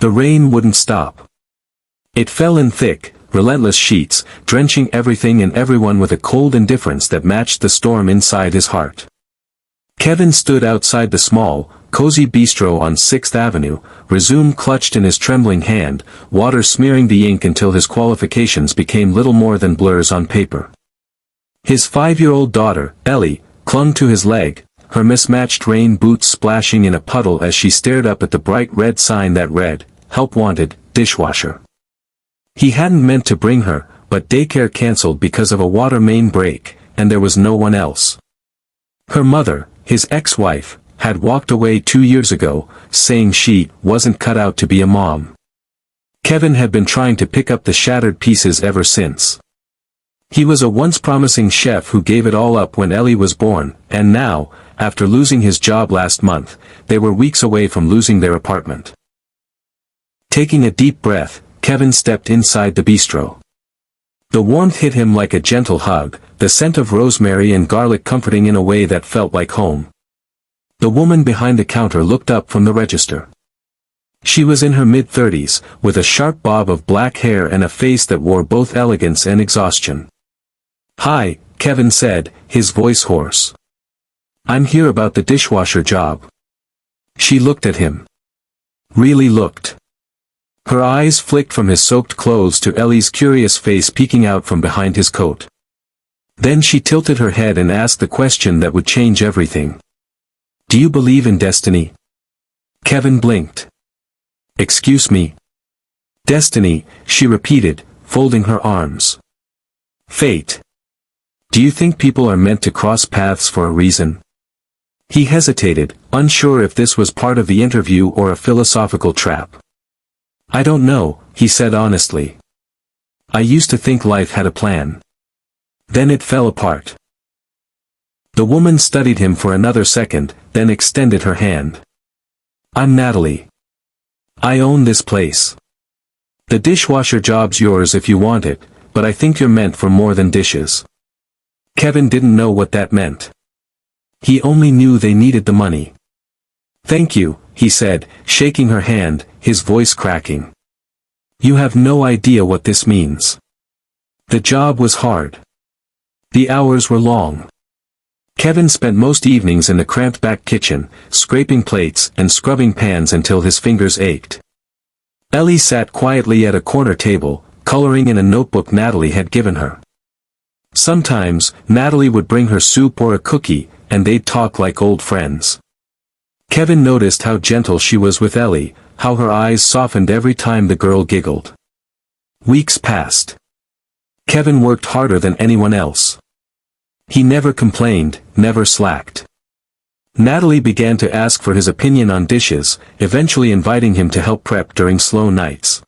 The rain wouldn't stop. It fell in thick, relentless sheets, drenching everything and everyone with a cold indifference that matched the storm inside his heart. Kevin stood outside the small, cozy bistro on 6th Avenue, resume clutched in his trembling hand, water smearing the ink until his qualifications became little more than blurs on paper. His 5-year-old daughter, Ellie, clung to his leg, her mismatched rain boots splashing in a puddle as she stared up at the bright red sign that read, "Help Wanted, Dishwasher." He hadn't meant to bring her, but daycare canceled because of a water main break, and there was no one else. Her mother, his ex-wife, had walked away 2 years ago, saying she wasn't cut out to be a mom. Kevin had been trying to pick up the shattered pieces ever since. He was a once promising chef who gave it all up when Ellie was born, and now, after losing his job last month, they were weeks away from losing their apartment. Taking a deep breath, Kevin stepped inside the bistro. The warmth hit him like a gentle hug, the scent of rosemary and garlic comforting in a way that felt like home. The woman behind the counter looked up from the register. She was in her mid-30s, with a sharp bob of black hair and a face that wore both elegance and exhaustion. "Hi," Kevin said, his voice hoarse. "I'm here about the dishwasher job." She looked at him. Really looked. Her eyes flicked from his soaked clothes to Ellie's curious face peeking out from behind his coat. Then she tilted her head and asked the question that would change everything. "Do you believe in destiny?" Kevin blinked. "Excuse me?" "Destiny," she repeated, folding her arms. "Fate. Do you think people are meant to cross paths for a reason?" He hesitated, unsure if this was part of the interview or a philosophical trap. "I don't know," he said honestly. "I used to think life had a plan. Then it fell apart." The woman studied him for another second, then extended her hand. "I'm Natalie. I own this place. The dishwasher job's yours if you want it, but I think you're meant for more than dishes." Kevin didn't know what that meant. He only knew they needed the money. "Thank you," he said, shaking her hand, his voice cracking. "You have no idea what this means." The job was hard. The hours were long. Kevin spent most evenings in the cramped back kitchen, scraping plates and scrubbing pans until his fingers ached. Ellie sat quietly at a corner table, coloring in a notebook Natalie had given her. Sometimes, Natalie would bring her soup or a cookie, and they'd talk like old friends. Kevin noticed how gentle she was with Ellie, how her eyes softened every time the girl giggled. Weeks passed. Kevin worked harder than anyone else. He never complained, never slacked. Natalie began to ask for his opinion on dishes, eventually inviting him to help prep during slow nights.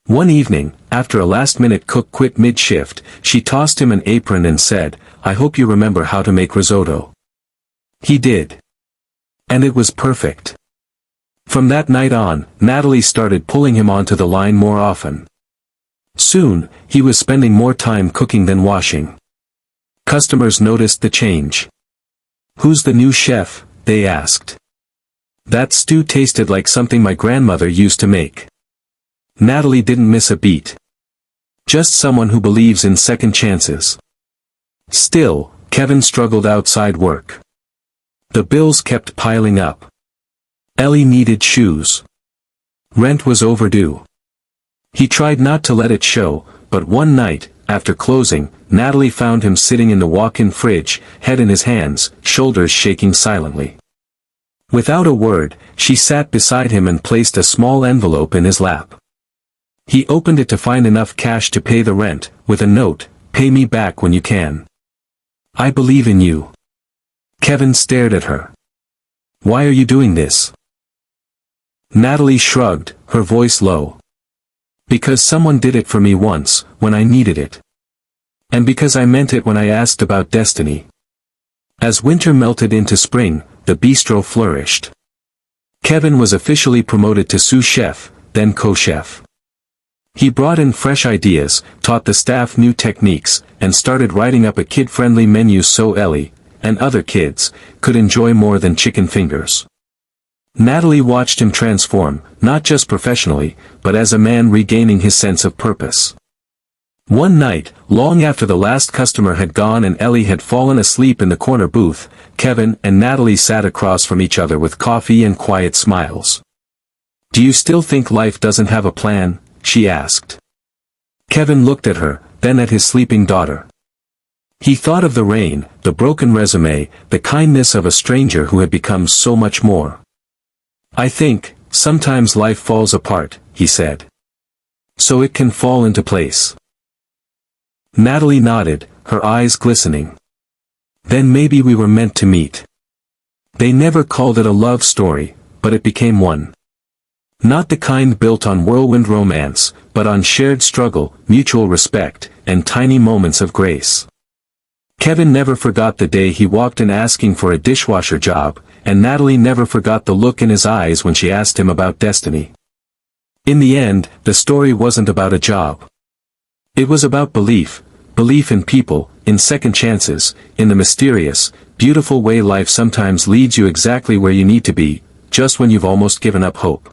One evening, after a last-minute cook quit mid-shift, she tossed him an apron and said, "I hope you remember how to make risotto." He did. And it was perfect. From that night on, Natalie started pulling him onto the line more often. Soon, he was spending more time cooking than washing. Customers noticed the change. "Who's the new chef?" they asked. "That stew tasted like something my grandmother used to make." Natalie didn't miss a beat. Just someone who believes in second chances. Still, Kevin struggled outside work. The bills kept piling up. Ellie needed shoes. Rent was overdue. He tried not to let it show, but one night, after closing, Natalie found him sitting in the walk-in fridge, head in his hands, shoulders shaking silently. Without a word, she sat beside him and placed a small envelope in his lap. He opened it to find enough cash to pay the rent, with a note, "Pay me back when you can. I believe in you." Kevin stared at her. "Why are you doing this?" Natalie shrugged, her voice low. "Because someone did it for me once, when I needed it. And because I meant it when I asked about destiny." As winter melted into spring, the bistro flourished. Kevin was officially promoted to sous chef, then co-chef. He brought in fresh ideas, taught the staff new techniques, and started writing up a kid-friendly menu so Ellie, and other kids, could enjoy more than chicken fingers. Natalie watched him transform, not just professionally, but as a man regaining his sense of purpose. One night, long after the last customer had gone and Ellie had fallen asleep in the corner booth, Kevin and Natalie sat across from each other with coffee and quiet smiles. "Do you still think life doesn't have a plan?" she asked. Kevin looked at her, then at his sleeping daughter. He thought of the rain, the broken resume, the kindness of a stranger who had become so much more. "I think, sometimes life falls apart," he said. "So it can fall into place." Natalie nodded, her eyes glistening. "Then maybe we were meant to meet." They never called it a love story, but it became one. Not the kind built on whirlwind romance, but on shared struggle, mutual respect, and tiny moments of grace. Kevin never forgot the day he walked in asking for a dishwasher job, and Natalie never forgot the look in his eyes when she asked him about destiny. In the end, the story wasn't about a job. It was about belief in people, in second chances, in the mysterious, beautiful way life sometimes leads you exactly where you need to be, just when you've almost given up hope.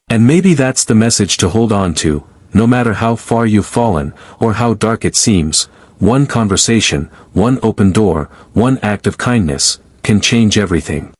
And maybe that's the message to hold on to, no matter how far you've fallen, or how dark it seems. One conversation, one open door, one act of kindness, can change everything.